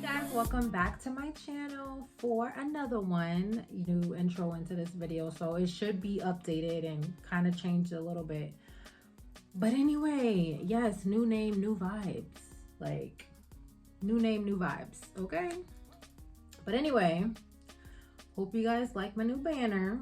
Guys, welcome back to my channel for another new intro into this video. So it should be updated and kind of changed a little bit, but anyway, yes, new name, new vibes. Like, new name, new vibes. Okay, but anyway, hope you guys like my new banner.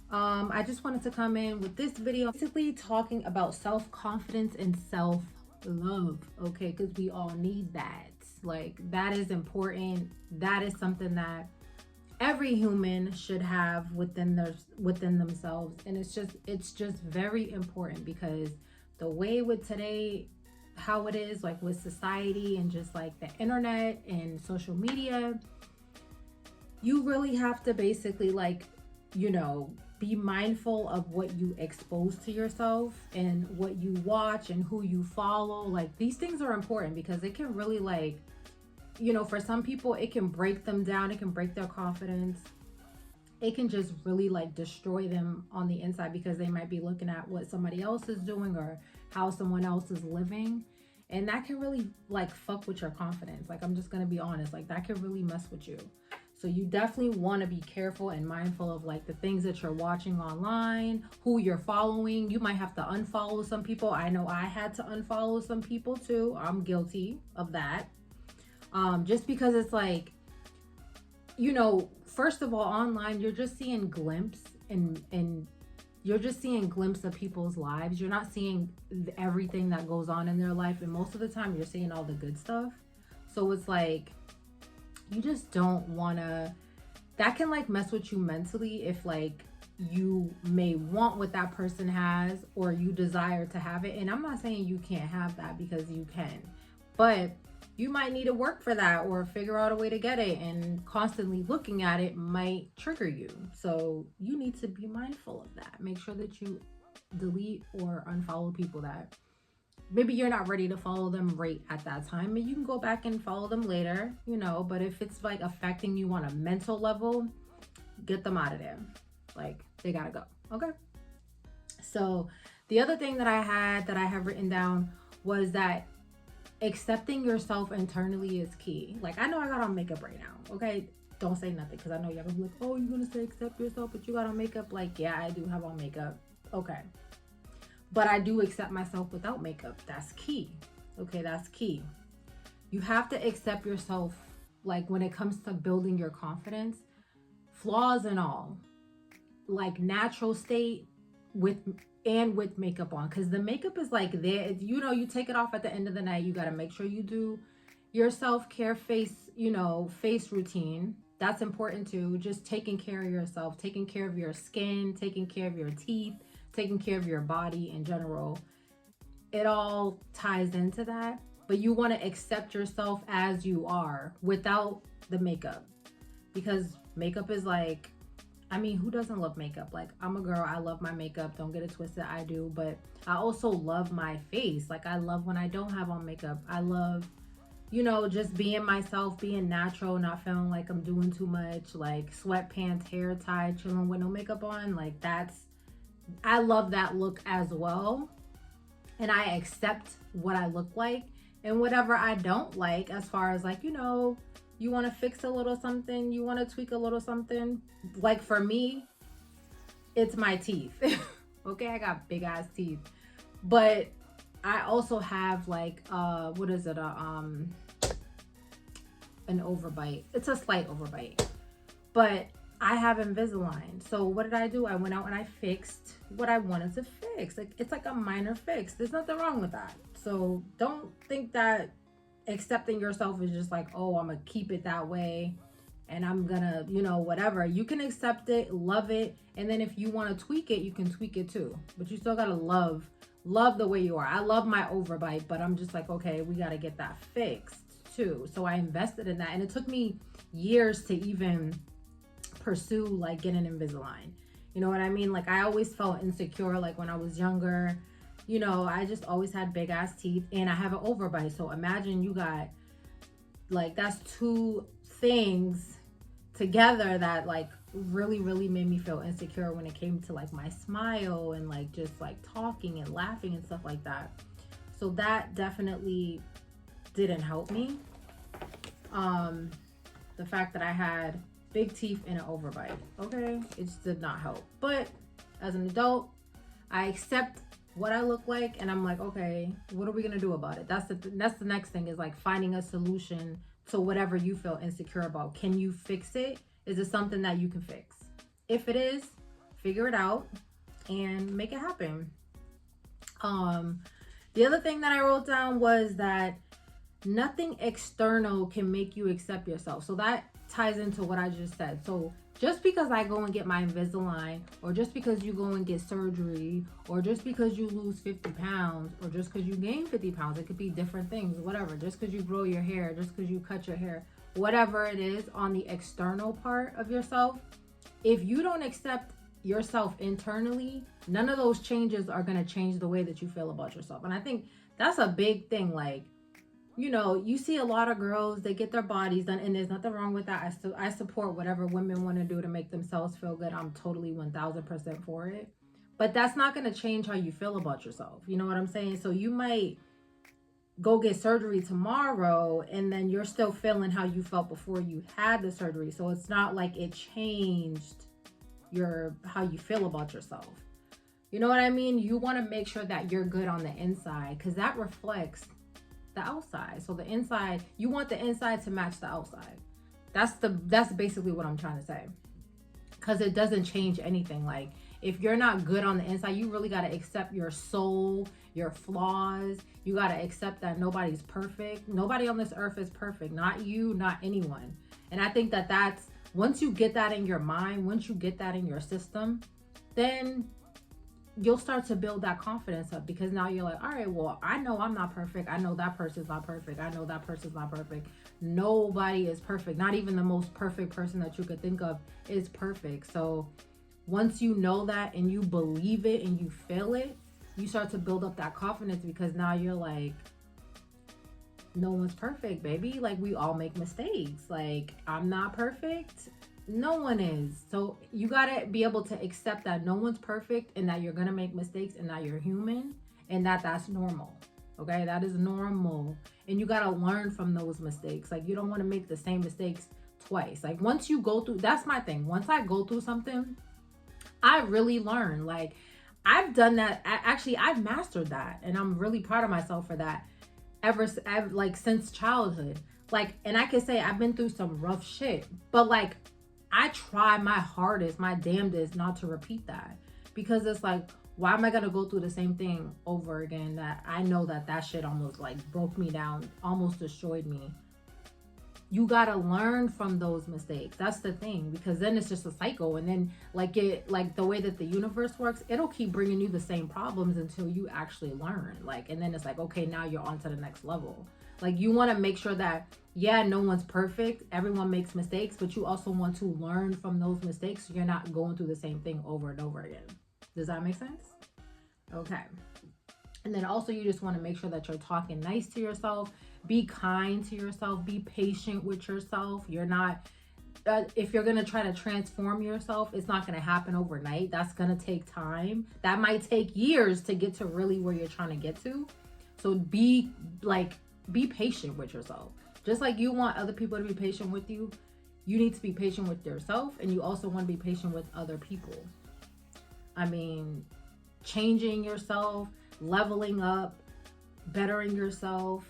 I just wanted to come in with this video basically talking about self-confidence and self-love, okay, because we all need that. Like, that is important. That is something that every human should have within themselves, and it's just very important, because the way with today, how it is, like with society and just like the internet and social media, you really have to basically, like, be mindful of what you expose to yourself and what you watch and who you follow. Like, these things are important because it can really, like, for some people, it can break them down. It can break their confidence. It can just really, like, destroy them on the inside, because they might be looking at what somebody else is doing or how someone else is living. And that can really, like, fuck with your confidence. Like, I'm just going to be honest. Like, that can really mess with you. So you definitely want to be careful and mindful of, like, the things that you're watching online, who you're following. You might have to unfollow some people. I know I had to unfollow some people too. I'm guilty of that. Just because it's like, first of all, online, you're just seeing and you're just seeing glimpse of people's lives. You're not seeing everything that goes on in their life. And most of the time you're seeing all the good stuff. So it's like, you just don't want to, that can, like, mess with you mentally if, like, you may want what that person has or you desire to have it. And I'm not saying you can't have that, because you can, but you might need to work for that or figure out a way to get it, and constantly looking at it might trigger you. So you need to be mindful of that. Make sure that you delete or unfollow people that maybe you're not ready to follow them right at that time, and you can go back and follow them later, but if it's, like, affecting you on a mental level, get them out of there. Like, they gotta go. Okay. So the other thing that I have written down was that accepting yourself internally is key. Like, I know I got on makeup right now. Okay. Don't say nothing, because I know y'all gonna be like, oh, you're gonna say accept yourself, but you got on makeup. Like, yeah, I do have on makeup. Okay. But I do accept myself without makeup. That's key. Okay, that's key. You have to accept yourself, like, when it comes to building your confidence, flaws and all, like, natural state with makeup on, because the makeup is, like, there. You take it off at the end of the night. You got to make sure you do your self-care face routine. That's important too. Just taking care of yourself, taking care of your skin, taking care of your teeth, taking care of your body in general. It all ties into that. But you want to accept yourself as you are without the makeup, because makeup is, like, I mean, who doesn't love makeup? Like, I'm a girl. I love my makeup. Don't get it twisted. I do. But I also love my face. Like, I love when I don't have on makeup. I love, just being myself, being natural, not feeling like I'm doing too much, like sweatpants, hair tied, chilling with no makeup on. Like, I love that look as well. And I accept what I look like, and whatever I don't like, as far as, like, you want to fix a little something, you want to tweak a little something. Like, for me, it's my teeth. Okay, I got big ass teeth, but I also have, like, what is it? An overbite. It's a slight overbite, but I have Invisalign. So what did I do? I went out and I fixed what I wanted to fix. Like, it's like a minor fix. There's nothing wrong with that. So don't think that accepting yourself is just like, oh, I'm gonna keep it that way and I'm gonna, whatever. You can accept it, love it, and then if you want to tweak it, you can tweak it too. But you still gotta love the way you are. I love my overbite, but I'm just like, okay, we gotta get that fixed too. So I invested in that, and it took me years to even pursue, like, getting Invisalign. You know what I mean? Like, I always felt insecure, like, when I was younger. I just always had big ass teeth, and I have an overbite. So imagine you got, like, that's two things together that, like, really, really made me feel insecure when it came to, like, my smile and, like, just, like, talking and laughing and stuff like that. So that definitely didn't help me. Um, the fact that I had big teeth and an overbite. Okay, it just did not help. But as an adult, I accept what I look like, and I'm like, okay, what are we gonna do about it? That's the next thing, is like finding a solution to whatever you feel insecure about. Can you fix it? Is it something that you can fix? If it is, figure it out and make it happen. Um, the other thing that I wrote down was that nothing external can make you accept yourself. So that ties into what I just said. So just because I go and get my Invisalign, or just because you go and get surgery, or just because you lose 50 pounds, or just because you gain 50 pounds, it could be different things, whatever. Just because you grow your hair, just because you cut your hair, whatever it is on the external part of yourself, if you don't accept yourself internally, none of those changes are going to change the way that you feel about yourself. And I think that's a big thing. Like, you know, you see a lot of girls, they get their bodies done, and there's nothing wrong with that. I support whatever women want to do to make themselves feel good. I'm totally 1000% for it. But that's not going to change how you feel about yourself. You know what I'm saying? So you might go get surgery tomorrow, and then you're still feeling how you felt before you had the surgery. So it's not like it changed how you feel about yourself. You know what I mean? You want to make sure that you're good on the inside, because that reflects the outside. So the inside, you want the inside to match the outside. That's basically what I'm trying to say, because it doesn't change anything. Like, if you're not good on the inside, you really got to accept your soul, your flaws. You got to accept that nobody's perfect. Nobody on this earth is perfect. Not you, not anyone. And I think that that's, once you get that in your mind, once you get that in your system, then you'll start to build that confidence up, because now you're like, all right, well, I know I'm not perfect. I know that person's not perfect. I know that person's not perfect. Nobody is perfect. Not even the most perfect person that you could think of is perfect. So once you know that and you believe it and you feel it, you start to build up that confidence, because now you're like, no one's perfect, baby. Like, we all make mistakes. Like, I'm not perfect. No one is. So you gotta be able to accept that no one's perfect, and that you're gonna make mistakes, and that you're human, and that's normal. Okay, that is normal. And you gotta learn from those mistakes. Like, you don't want to make the same mistakes twice. Like, once you go through, that's my thing. Once I go through something, I really learn. Like, I've done that. I've mastered that, and I'm really proud of myself for that. Since childhood. Like, and I can say I've been through some rough shit, but like, I try my hardest, my damnedest not to repeat that, because it's like, why am I gonna go through the same thing over again that I know that shit almost like broke me down, almost destroyed me? You gotta learn from those mistakes. That's the thing, because then it's just a cycle, and then like the way that the universe works, it'll keep bringing you the same problems until you actually learn. Like, and then it's like, okay, now you're on to the next level. Like, you want to make sure that, yeah, no one's perfect, everyone makes mistakes, but you also want to learn from those mistakes so you're not going through the same thing over and over again. Does that make sense? Okay. And then also, you just want to make sure that you're talking nice to yourself. Be kind to yourself. Be patient with yourself. You're not, if you're going to try to transform yourself, it's not going to happen overnight. That's going to take time. That might take years to get to really where you're trying to get to. So be patient with yourself. Just like you want other people to be patient with you, you need to be patient with yourself, and you also want to be patient with other people. I mean, changing yourself, leveling up, bettering yourself,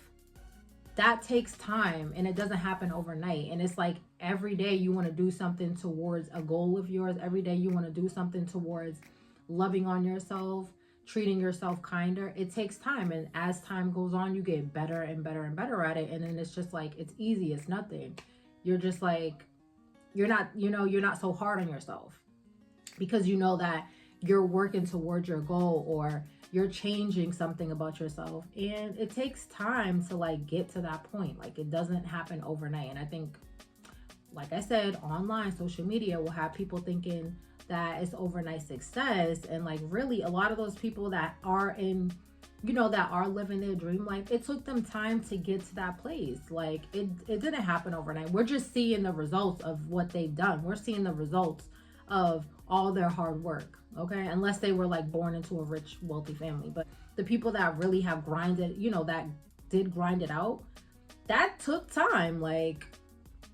that takes time, and it doesn't happen overnight. And it's like, every day you want to do something towards a goal of yours. Every day you want to do something towards loving on yourself, treating yourself kinder. It takes time, and as time goes on, you get better and better and better at it. And then it's just like, it's easy, it's nothing. You're just like, you're not so hard on yourself, because you know that you're working towards your goal, or you're changing something about yourself. And it takes time to like get to that point. Like, it doesn't happen overnight. And I think, like I said, online social media will have people thinking that it's overnight success, and like, really, a lot of those people that are in, that are living their dream life, it took them time to get to that place. Like, it didn't happen overnight. We're just seeing the results of what they've done. We're seeing the results of all their hard work. Okay, unless they were like born into a rich, wealthy family. But the people that really have grinded, that did grind it out, that took time, like,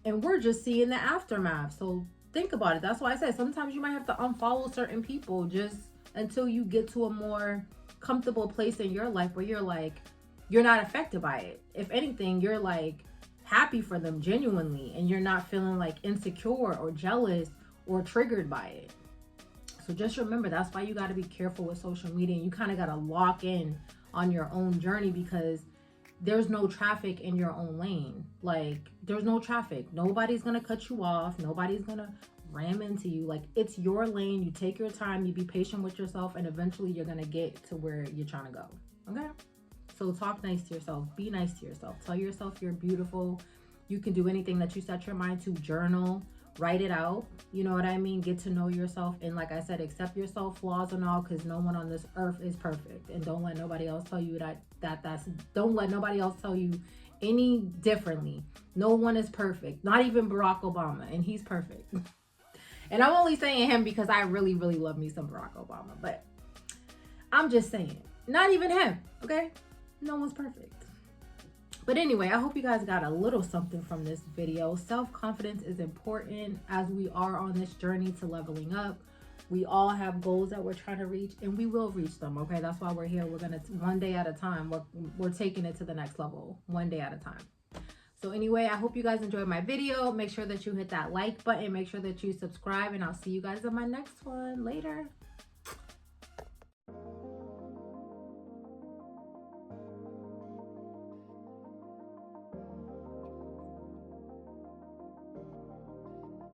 and we're just seeing the aftermath. So think about it. That's why I said sometimes you might have to unfollow certain people just until you get to a more comfortable place in your life where you're like, you're not affected by it. If anything, you're like happy for them genuinely, and you're not feeling like insecure or jealous or triggered by it. So just remember, that's why you got to be careful with social media. You kind of got to lock in on your own journey, because there's no traffic in your own lane. Like, there's no traffic. Nobody's going to cut you off. Nobody's going to ram into you. Like, it's your lane. You take your time. You be patient with yourself, and eventually you're going to get to where you're trying to go. Okay? So talk nice to yourself. Be nice to yourself. Tell yourself you're beautiful. You can do anything that you set your mind to. Journal. Write it out. You know what I mean? Get to know yourself. And like I said, accept yourself, flaws and all, because no one on this earth is perfect. And don't let nobody else tell you don't let nobody else tell you any differently. No one is perfect. Not even Barack Obama. And he's perfect. And I'm only saying him because I really, really love me some Barack Obama. But I'm just saying, not even him. Okay? No one's perfect. But anyway, I hope you guys got a little something from this video. Self-confidence is important as we are on this journey to leveling up. We all have goals that we're trying to reach, and we will reach them, okay? That's why we're here. We're going to, one day at a time, we're taking it to the next level, one day at a time. So anyway, I hope you guys enjoyed my video. Make sure that you hit that like button. Make sure that you subscribe, and I'll see you guys in my next one. Later.